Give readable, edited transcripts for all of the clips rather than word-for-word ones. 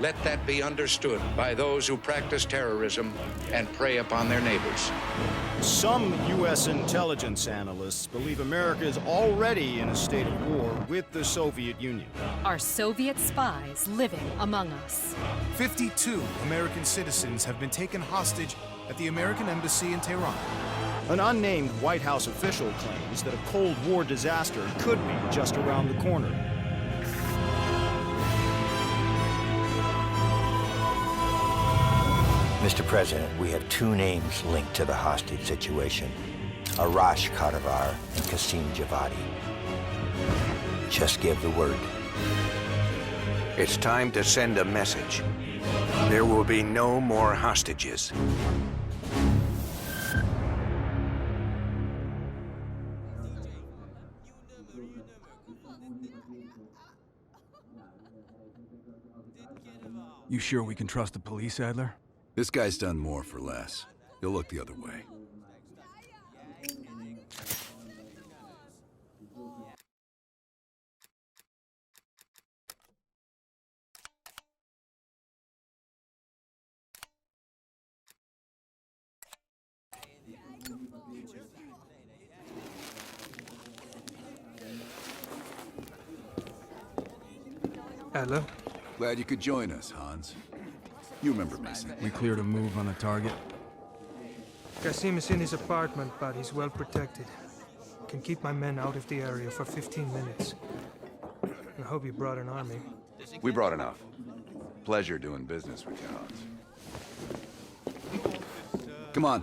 Let that be understood by those who practice terrorism and prey upon their neighbors. Some U.S. intelligence analysts believe America is already in a state of war with the Soviet Union. Are Soviet spies living among us? 52 American citizens have been taken hostage at the American Embassy in Tehran. An unnamed White House official claims that a Cold War disaster could be just around the corner. Mr. President, we have two names linked to the hostage situation. Arash Kadivar and Qasim Javadi. Just give the word. It's time to send a message. There will be no more hostages. You sure we can trust the police, Adler? This guy's done more for less. He'll look the other way. Adler? Glad you could join us, Hans. You remember Mason. We cleared a move on the target. Qasim is in his apartment, but he's well protected. Can keep my men out of the area for 15 minutes. I hope you brought an army. We brought enough. Pleasure doing business with you, Hans. Come on.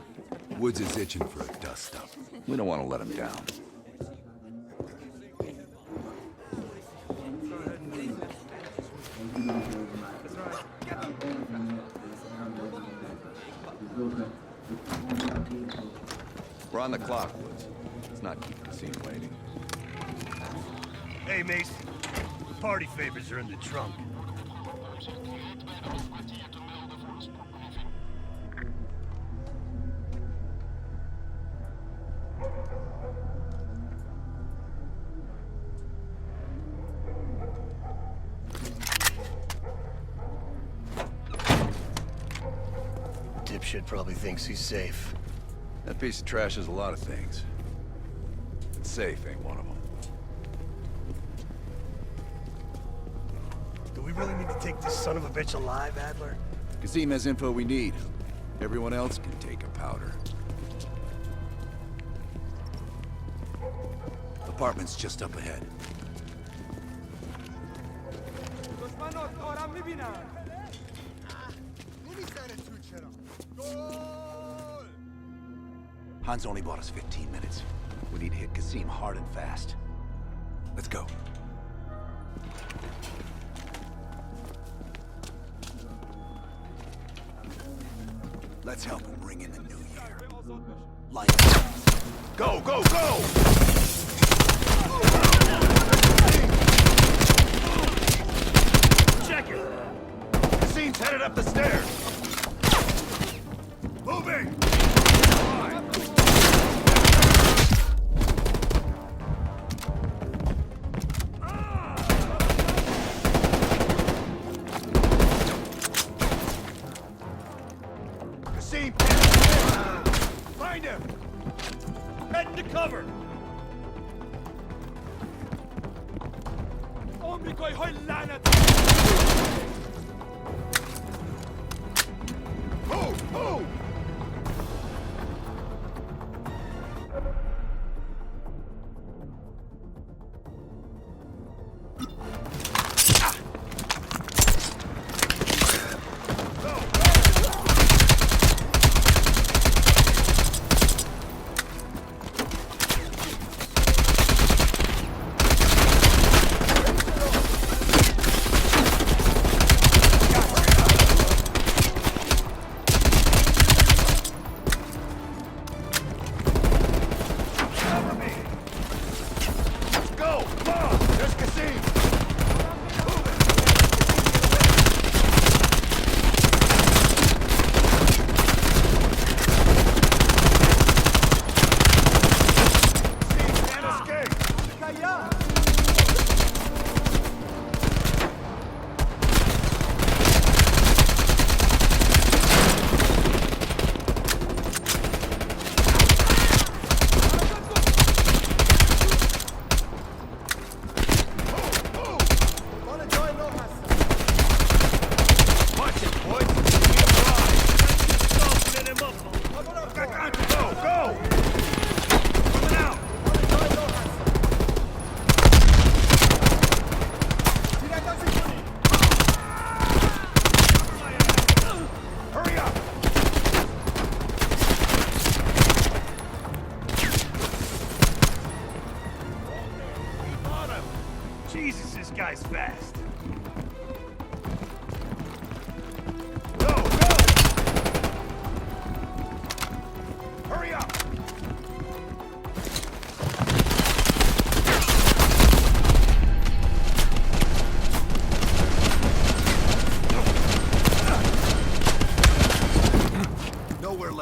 Woods is itching for a dust-up. We don't want to let him down. We're on the clock, Woods. Let's not keep the scene waiting. Hey, Mason. The party favors are in the trunk. Dipshit probably thinks he's safe. That piece of trash is a lot of things. But safe ain't one of them. Do we really need to take this son of a bitch alive, Adler? Qasim has info we need. Everyone else can take a powder. Apartment's just up ahead. Hans only bought us 15 minutes. We need to hit Qasim hard and fast. Let's go. Let's help him ring in the new year. Light it. Go, go, go! Check it! Qasim's headed up the stairs! Moving! Qasim! Find him! Head into cover! Move! Move!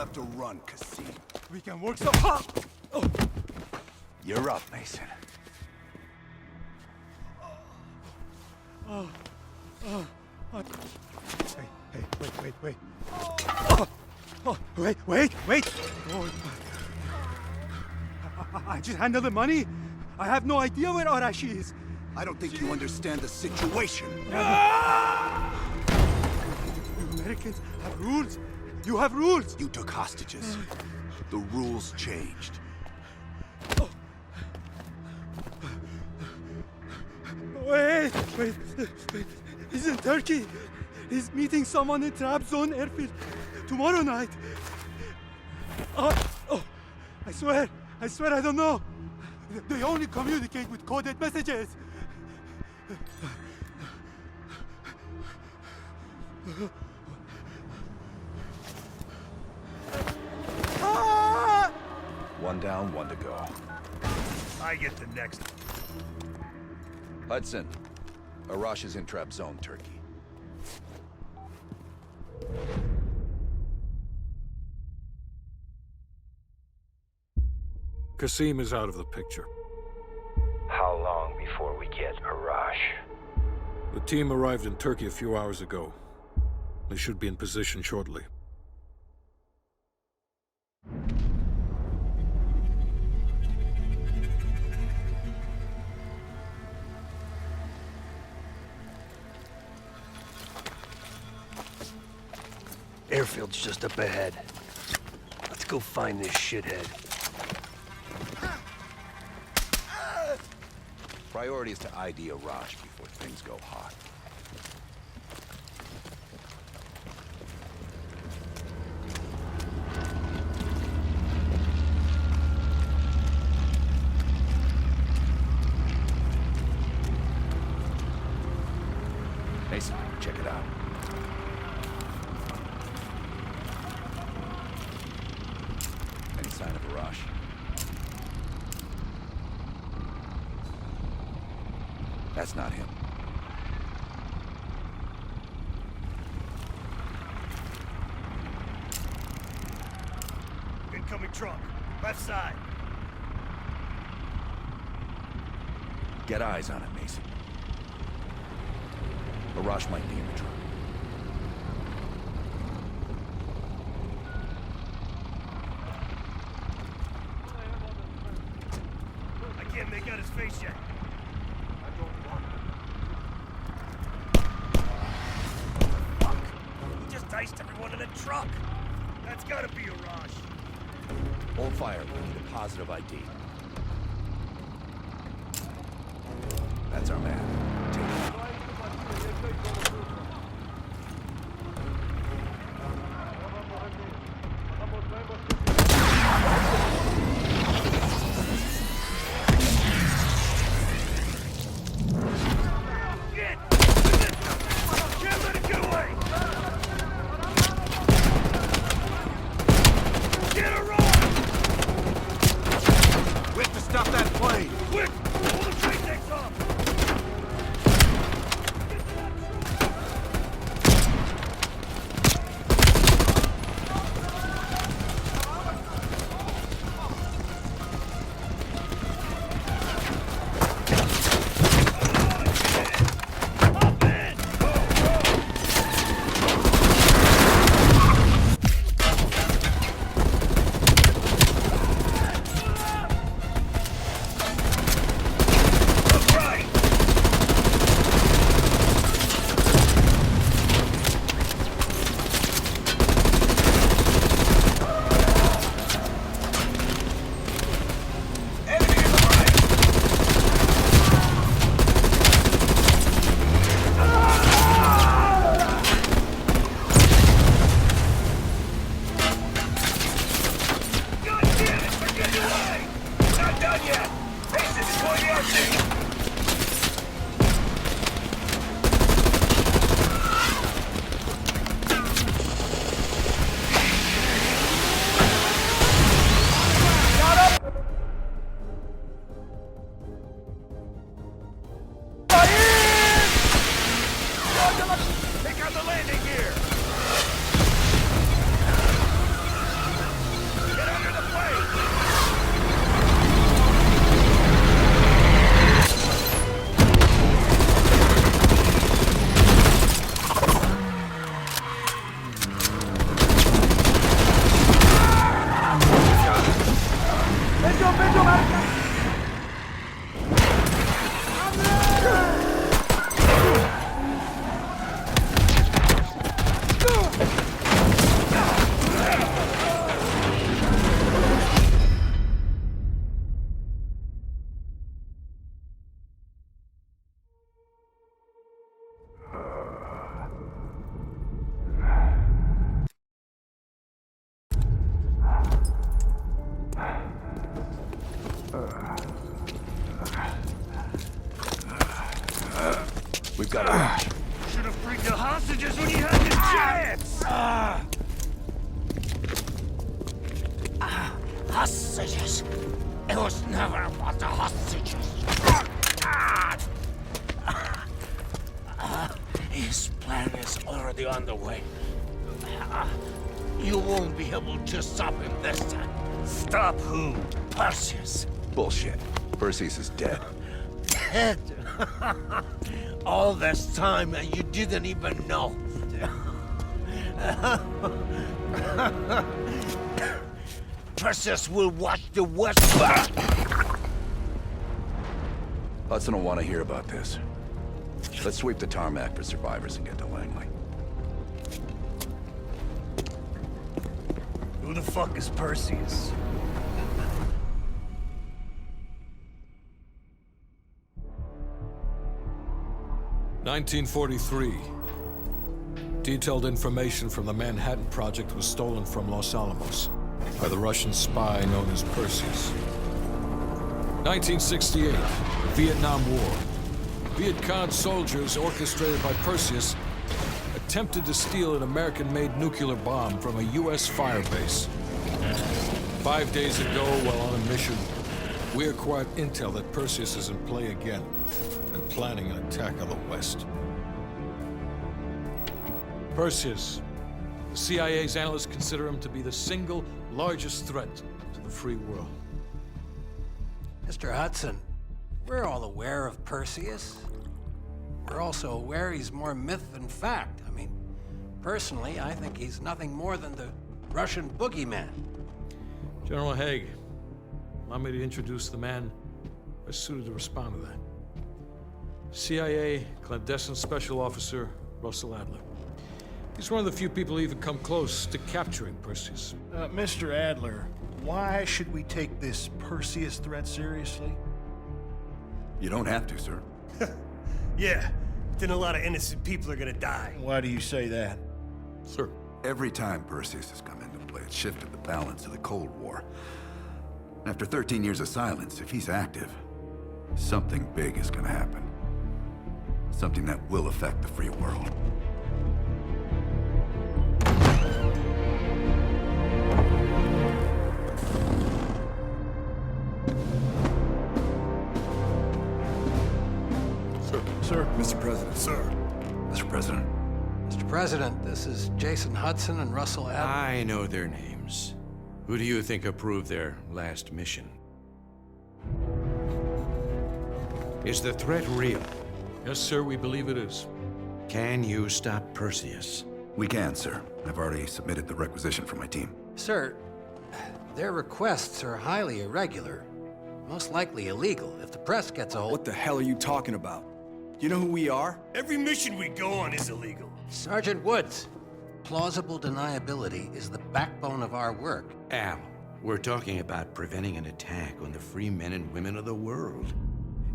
have to run, Kasim. We can work so. You're up, Mason. Hey, wait. Wait. Oh, I just handled the money. I have no idea where Arashi is. I don't think you understand the situation. Americans have rules. You have rules. You took hostages. The rules changed. Wait. He's in Turkey. He's meeting someone in Trabzon airfield tomorrow night. I swear I don't know. They only communicate with coded messages. One down, one to go. I get the next. Hudson, Arash is in Trabzon, Turkey. Kasim is out of the picture. How long before we get Arash? The team arrived in Turkey a few hours ago. They should be in position shortly. Airfield's just up ahead. Let's go find this shithead. Priority is to ID Arash before things go hot. Mason, check it out. Any sign of Arash? That's not him. Incoming truck. Left side. Get eyes on him, Mason. Arash might be in the truck. I can't make out his face yet. Fuck! He just diced everyone in a truck. That's gotta be Arash. Hold fire. We need a positive ID. That's our man. Take it. hostages when you had the chance! Hostages. It was never about the hostages. His plan is already on the way. You won't be able to stop him this time. Stop who? Perseus. Bullshit. Perseus is dead. Dead. All this time and you didn't even know. Perseus will watch the West. Hudson will want to hear about this. Let's sweep the tarmac for survivors and get to Langley. Who the fuck is Perseus? (1943). Detailed information from the Manhattan Project was stolen from Los Alamos by the Russian spy known as Perseus. 1968, Vietnam War. Viet Cong soldiers, orchestrated by Perseus, attempted to steal an American-made nuclear bomb from a U.S. firebase. 5 days ago, while on a mission, we acquired intel that Perseus is in play again and planning an attack on the West. Perseus. The CIA's analysts consider him to be the single largest threat to the free world. Mr. Hudson, we're all aware of Perseus. We're also aware he's more myth than fact. I mean, personally, I think he's nothing more than the Russian boogeyman. General Haig, allow me to introduce the man best suited to respond to that. CIA clandestine special officer Russell Adler. He's one of the few people who even come close to capturing Perseus. Mr. Adler, why should we take this Perseus threat seriously? You don't have to, sir. Yeah, then a lot of innocent people are gonna die. Why do you say that? Sir. Every time Perseus has come into play, it's shifted the balance of the Cold War. After 13 years of silence, if he's active, something big is gonna happen. Something that will affect the free world. Sir. Mr. President. Sir. Mr. President. Mr. President, this is Jason Hudson and Russell Adler. I know their names. Who do you think approved their last mission? Is the threat real? Yes, sir, we believe it is. Can you stop Perseus? We can, sir. I've already submitted the requisition for my team. Sir, their requests are highly irregular. Most likely illegal if the press gets a hold. What the hell are you talking about? You know who we are? Every mission we go on is illegal. Sergeant Woods, plausible deniability is the backbone of our work. Al, we're talking about preventing an attack on the free men and women of the world.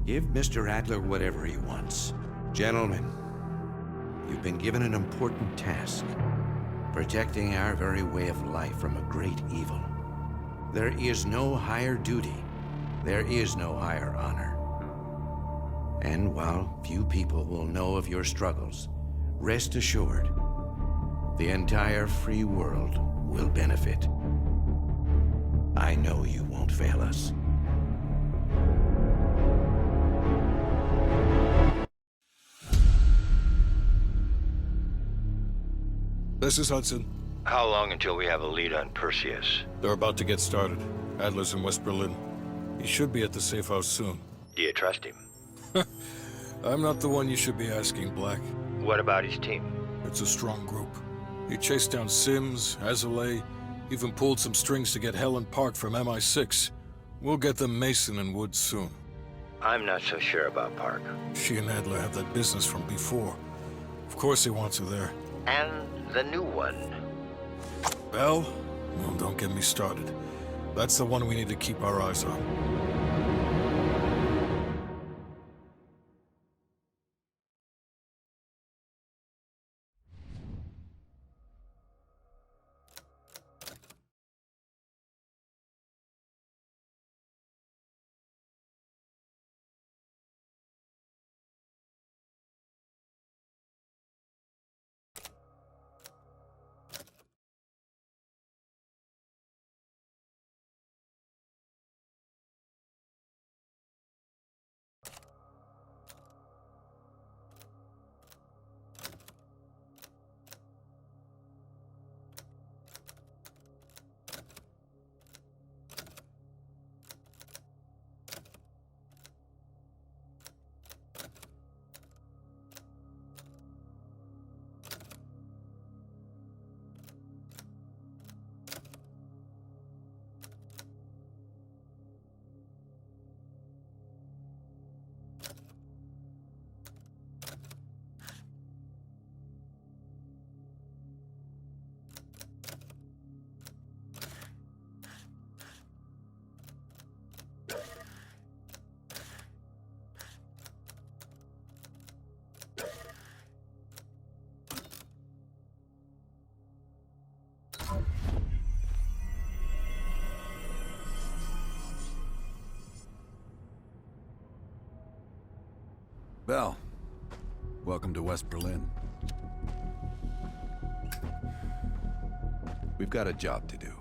Give Mr. Adler whatever he wants. Gentlemen, you've been given an important task. Protecting our very way of life from a great evil. There is no higher duty. There is no higher honor. And while few people will know of your struggles, rest assured, the entire free world will benefit. I know you won't fail us. This is Hudson. How long until we have a lead on Perseus? They're about to get started. Adler's in West Berlin. He should be at the safe house soon. Do you trust him? I'm not the one you should be asking, Black. What about his team? It's a strong group. He chased down Sims, Azalea, even pulled some strings to get Helen Park from MI6. We'll get them Mason and Woods soon. I'm not so sure about Park. She and Adler have that business from before. Of course he wants her there. And the new one. Bell? Well, don't get me started. That's the one we need to keep our eyes on. Bell, welcome to West Berlin. We've got a job to do.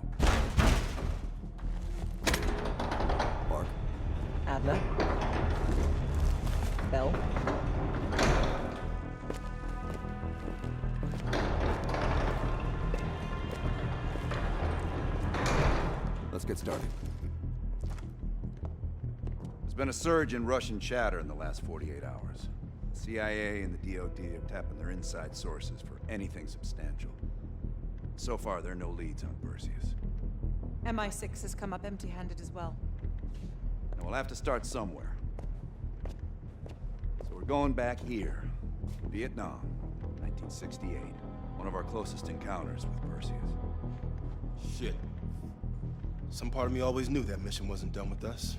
Mark? Adler. Bell. Let's get started. There's been a surge in Russian chatter in the last 48 hours. The CIA and the DoD are tapping their inside sources for anything substantial. So far, there are no leads on Perseus. MI6 has come up empty-handed as well. And we'll have to start somewhere. So we're going back here. Vietnam, 1968. One of our closest encounters with Perseus. Shit. Some part of me always knew that mission wasn't done with us.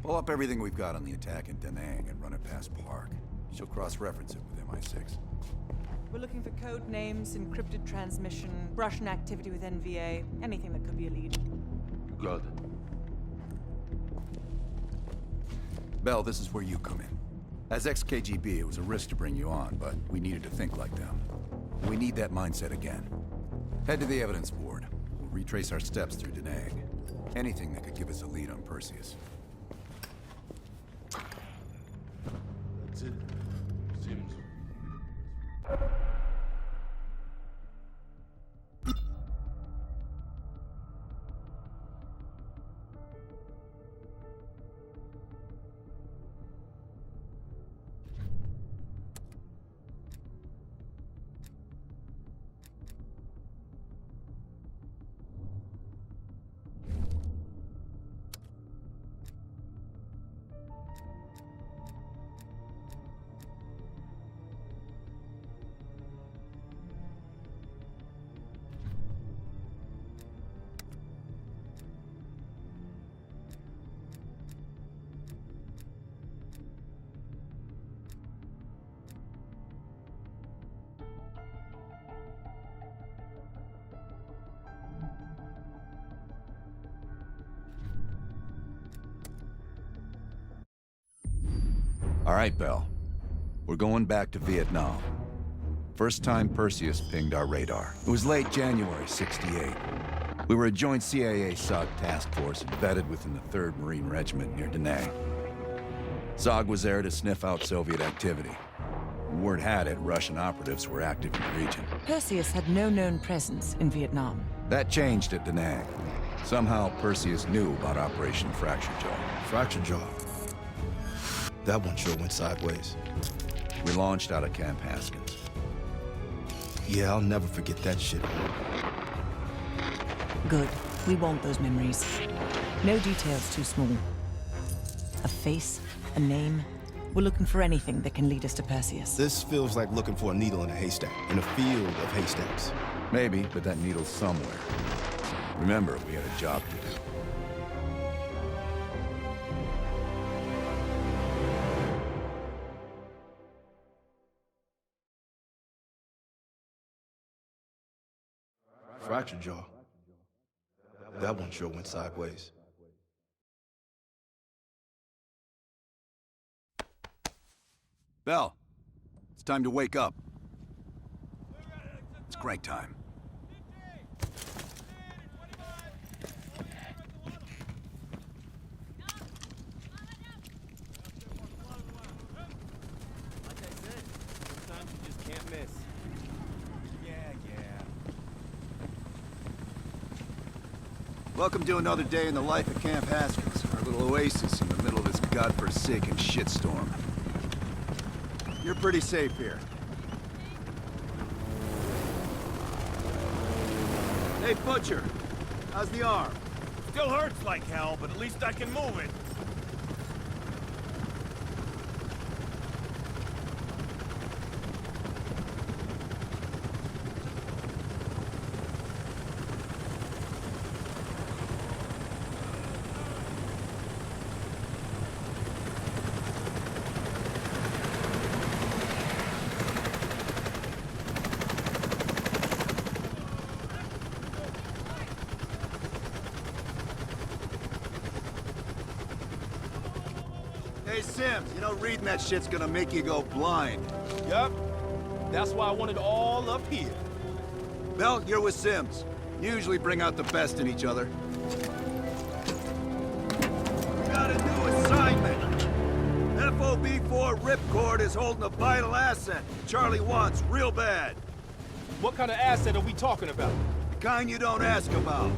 Pull up everything we've got on the attack in Da Nang and run it past Park. She'll cross-reference it with MI6. We're looking for code names, encrypted transmission, Russian activity with NVA, anything that could be a lead. Good. Bell, this is where you come in. As ex-KGB, it was a risk to bring you on, but we needed to think like them. We need that mindset again. Head to the evidence board. We'll retrace our steps through Da Nang. Anything that could give us a lead on Perseus. That's it. Seems... All right, Bell. We're going back to Vietnam. First time Perseus pinged our radar. It was late January, '68. We were a joint CIA-SOG task force embedded within the 3rd Marine Regiment near Da Nang. SOG was there to sniff out Soviet activity. Word had it, Russian operatives were active in the region. Perseus had no known presence in Vietnam. That changed at Da Nang. Somehow, Perseus knew about Operation Fracture Jaw. Fracture Jaw. That one sure went sideways. We launched out of Camp Haskins. Yeah, I'll never forget that shit. Good. We want those memories. No details too small. A face, a name. We're looking for anything that can lead us to Perseus. This feels like looking for a needle in a haystack, in a field of haystacks. Maybe, but that needle's somewhere. Remember, we had a job to do. Fracture Jaw. That one sure went sideways. Bell, it's time to wake up. It's crank time. Like I said, sometimes you just can't miss. Welcome to another day in the life of Camp Haskins, our little oasis in the middle of this godforsaken shitstorm. You're pretty safe here. Hey, Butcher, how's the arm? Still hurts like hell, but at least I can move it. Hey, Sims, you know reading that shit's gonna make you go blind. Yup. That's why I want it all up here. Bell, you're with Sims. You usually bring out the best in each other. We got a new assignment. FOB4 Ripcord is holding a vital asset Charlie wants real bad. What kind of asset are we talking about? The kind you don't ask about.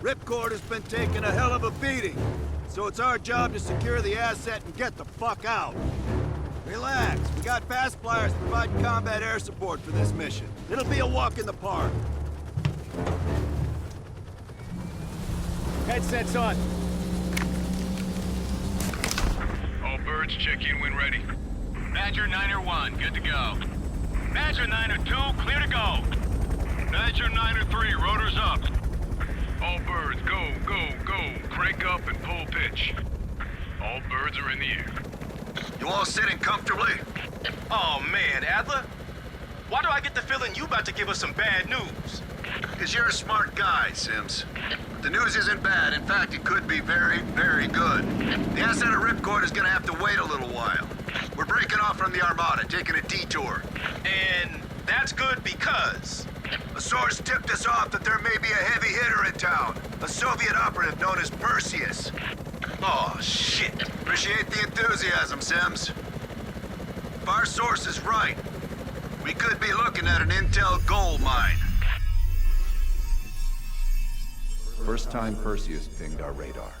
Ripcord has been taking a hell of a beating, so it's our job to secure the asset and get the fuck out. Relax, we got fast flyers providing combat air support for this mission. It'll be a walk in the park. Headsets on. All birds, check in when ready. Badger 9-1, good to go. Badger 9-2, clear to go. Badger 9-3, rotors up. All birds, go, go, go. Crank up and pull pitch. All birds are in the air. You all sitting comfortably? Oh man, Adler? Why do I get the feeling you about to give us some bad news? Because you're a smart guy, Sims. The news isn't bad. In fact, it could be very, very good. The asset of Ripcord is gonna have to wait a little while. We're breaking off from the Armada, taking a detour. And that's good because... A source tipped us off that there may be a heavy hitter in town. A Soviet operative known as Perseus. Oh, shit. Appreciate the enthusiasm, Sims. If our source is right, we could be looking at an intel gold mine. First time Perseus pinged our radar.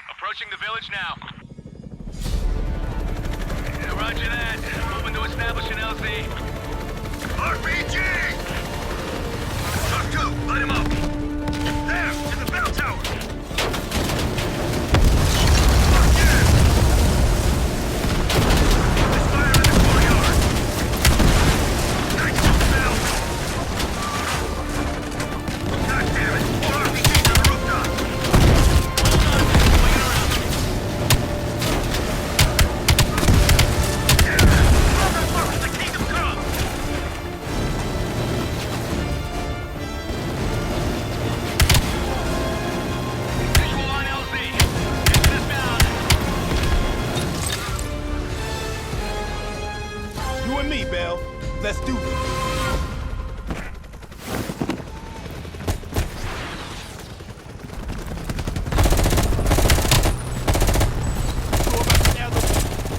Approaching the village now. Yeah, roger that. Moving to establish an LZ. RPG! Talk 2, light him up. There, to the bell tower. Fuck yeah! Let's fire in the courtyard. Nice bell. God damn it! More RPGs on the rooftop. Let's do this.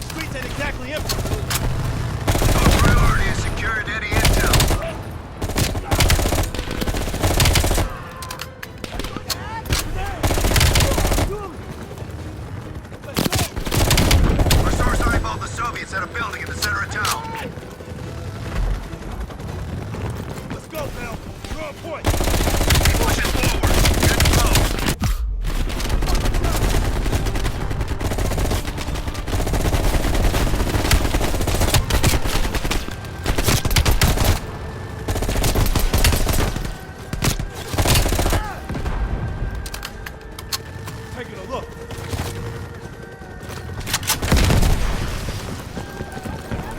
Streets ain't exactly empty. Our priority is securing any intel. Our source eyeballed the Soviets at a building in the center of town. Go, Bill. You're on point. Keep pushing forward. Get close. Taking a look.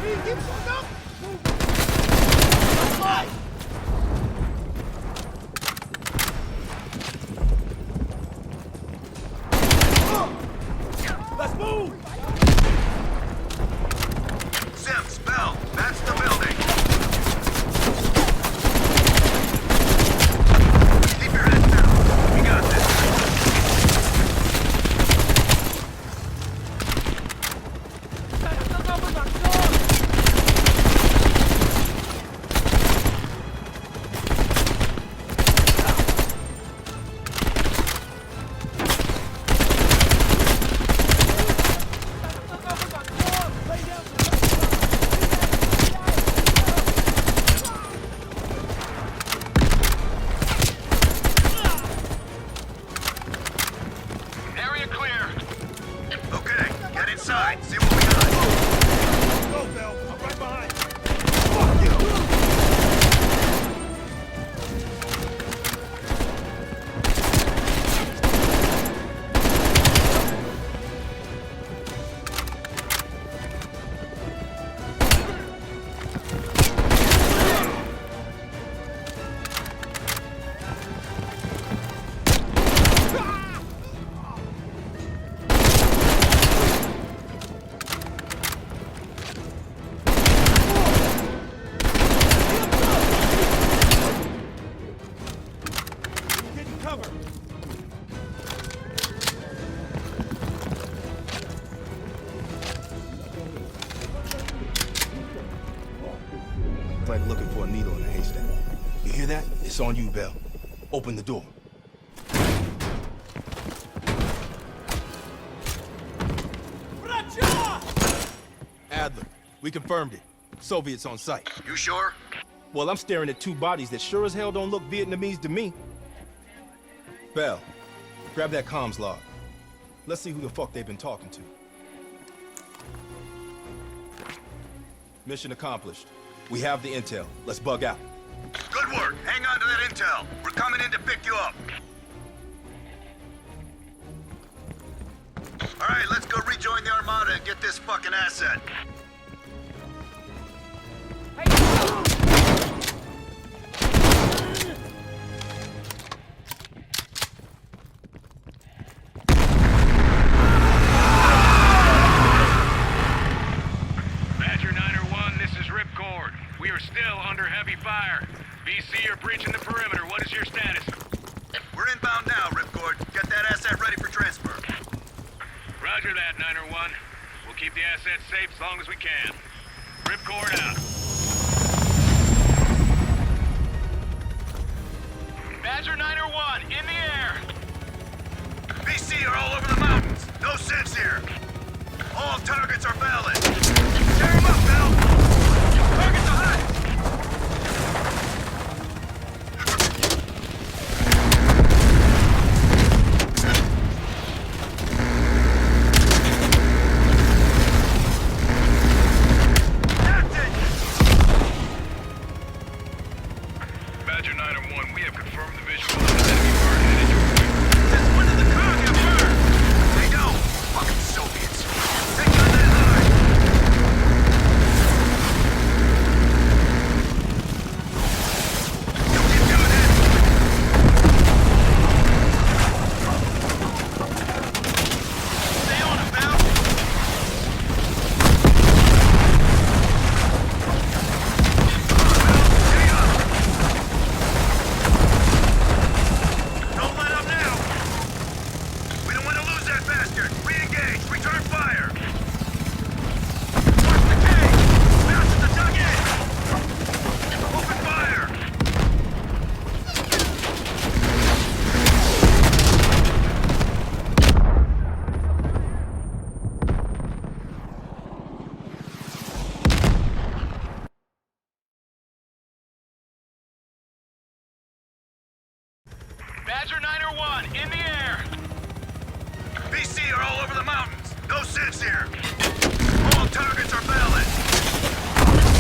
Hey, keep going up. Let's fly. Let's move! Sims, Bell, that's the building. Keep your heads down. We got this. Inside, see what we got. Go, Bell. I'm right behind you. Fuck you! look like looking for a needle in a haystack. You hear that? It's on you, Bell. Open the door. Adler, we confirmed it. Soviets on site. You sure? Well, I'm staring at two bodies that sure as hell don't look Vietnamese to me. Bell, grab that comms log. Let's see who the fuck they've been talking to. Mission accomplished. We have the intel. Let's bug out. Good work. Hang on to that intel. We're coming in to pick you up. All right, let's go rejoin the Armada and get this fucking asset. Badger 901, this is Ripcord. We are still under heavy fire. VC are breaching the perimeter. What is your status? We're inbound now, Ripcord. Get that asset ready for transfer. Roger that, 901. We'll keep the asset safe as long as we can. Ripcord out. Badger 901, in the air! BC are all over the mountains. No sense here. All targets are valid. Tear them up, Bell! Targets are hot! Badger 901, we have confirmed the visual of an enemy bird headed your way. Since when did the car get burned? They don't. Fucking Soviets. Take on that line. You keep doing it. Stay on it, Bell. Stay up. Don't let up now! We don't want to lose that bastard! Re-engage! Return fire! Watch the cage! Mountains are dug in! Open fire! Badger 901, in the air! BC are all over the mountains! No sense here! All targets are valid!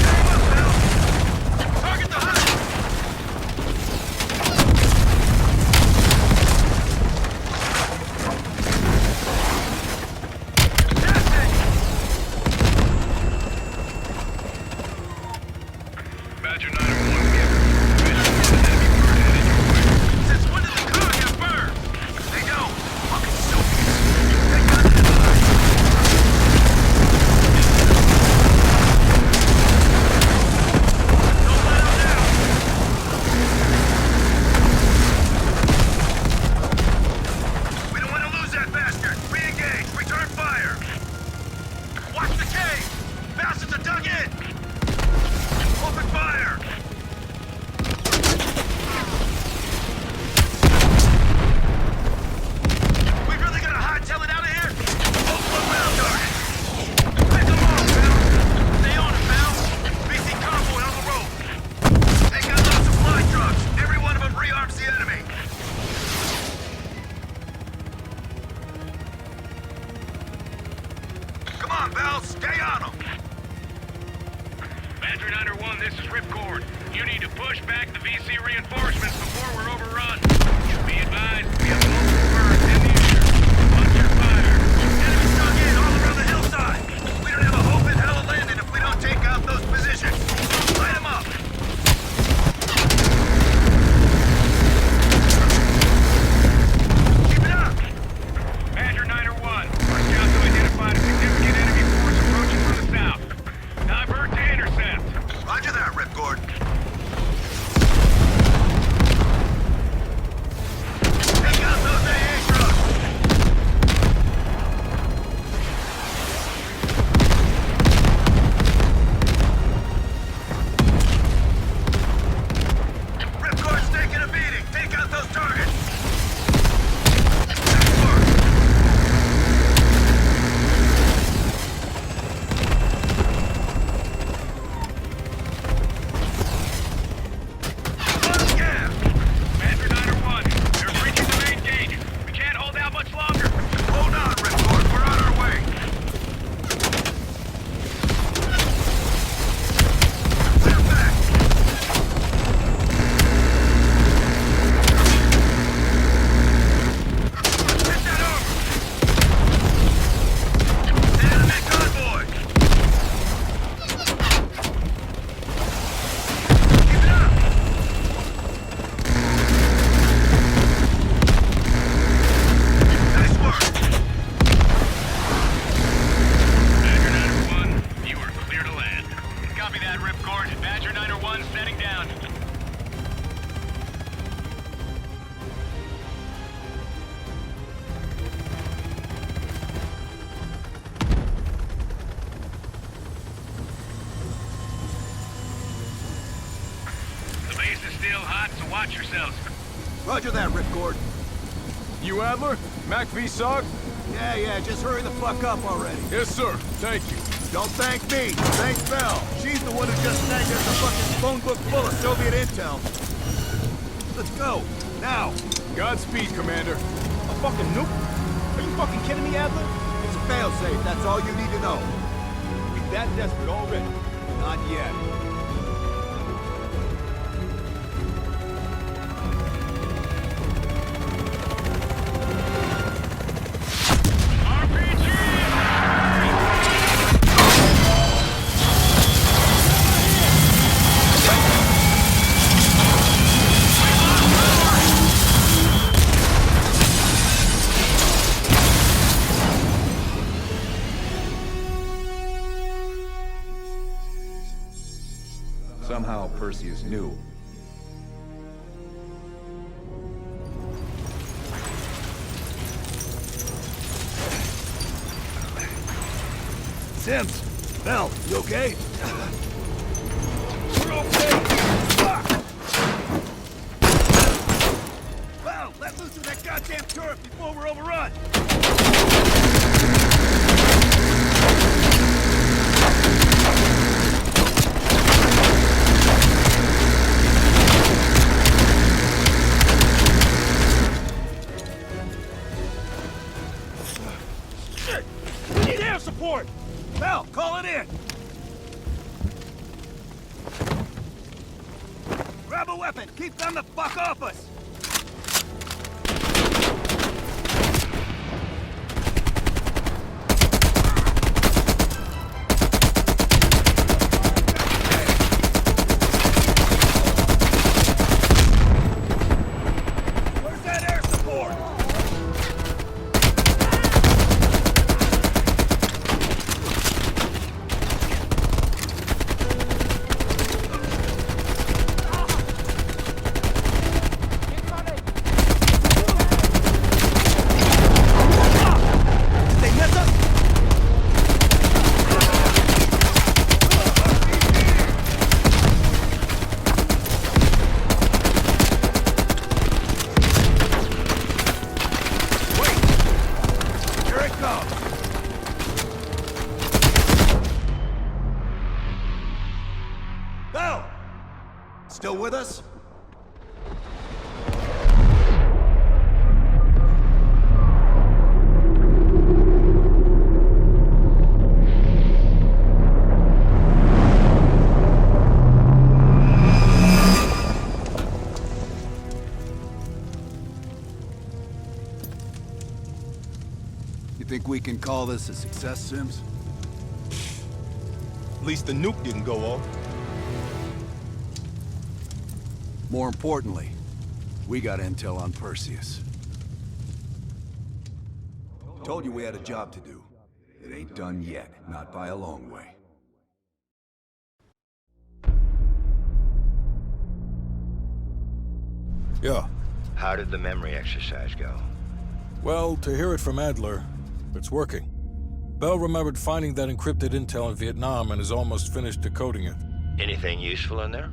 Tear 'em up, Bell! Target the hut! Badger 901, we have confirmed the visual of an enemy bird headed your way. Since when did the car get burned? They don't. Fucking Soviets. Take on that line. Don't let them down. We don't want to lose that bastard. Re-engage. Return fire. Watch the cave. Bastards are dug in. Open fire. We really gonna hightail it out of here? Multiple ground targets. Pick them off, Bell. Stay on it, Bell. BC convoy on the road. They got lots of supply trucks. Every one of them rearms the enemy. Come on, Bell. Stay on them. Badger 901, this is Ripcord. You need to push back the VC reinforcements before we're overrun. Be advised, we have multiple birds in the air. Watch your fire. Enemies dug in all around the hillside. We don't have a hope in hell of landing if we don't take out those positions. Light them up. Keep it up. Badger 901, our scouts have identified a significant enemy force approaching from the south. Divert to intercept. Roger that, Ripcord. Take out those AAs! Watch yourselves. Roger that, Ripcord. You Adler? Mac V-Sog? Yeah, just hurry the fuck up already. Yes, sir. Thank you. Don't thank me. Thank Bell. She's the one who just snagged us a fucking phone book full of Soviet intel. Let's go. Now. Godspeed, Commander. A fucking nuke? Are you fucking kidding me, Adler? It's a failsafe. That's all you need to know. We that desperate already? Not yet. Somehow Perseus knew. Sims! Bell, you okay? We're okay! Fuck! Bell, let loose of that goddamn turret before we're overrun! Support! Bell, call it in! Grab a weapon! Keep them the fuck off us! Where's that air support? Still with us? You think we can call this a success, Sims? At least the nuke didn't go off. More importantly, we got intel on Perseus. Told you we had a job to do. It ain't done yet, not by a long way. Yeah. How did the memory exercise go? Well, to hear it from Adler, it's working. Bell remembered finding that encrypted intel in Vietnam and is almost finished decoding it. Anything useful in there?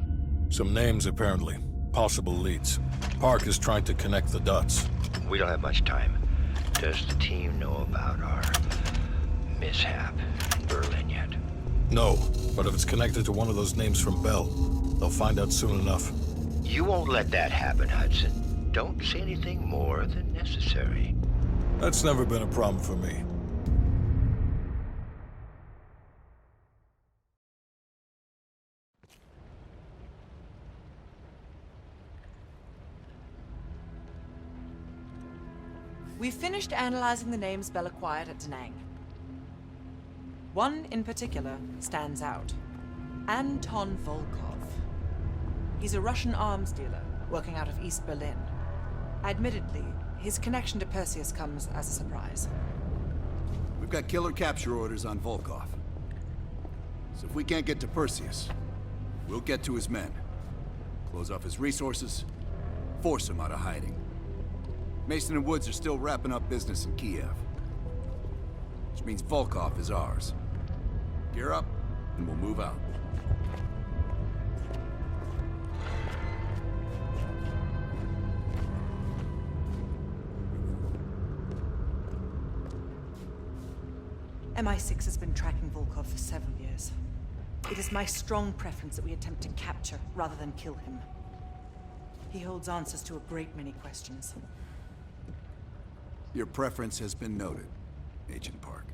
Some names, apparently. Possible leads. Park is trying to connect the dots. We don't have much time. Does the team know about our mishap in Berlin yet? No, but if it's connected to one of those names from Bell, they'll find out soon enough. You won't let that happen, Hudson. Don't say anything more than necessary. That's never been a problem for me. We've finished analyzing the names Bell acquired at Da Nang. One in particular stands out. Anton Volkov. He's a Russian arms dealer working out of East Berlin. Admittedly, his connection to Perseus comes as a surprise. We've got killer capture orders on Volkov. So if we can't get to Perseus, we'll get to his men. Close off his resources, force him out of hiding. Mason and Woods are still wrapping up business in Kiev. Which means Volkov is ours. Gear up, and we'll move out. MI6 has been tracking Volkov for several years. It is my strong preference that we attempt to capture rather than kill him. He holds answers to a great many questions. Your preference has been noted, Agent Park.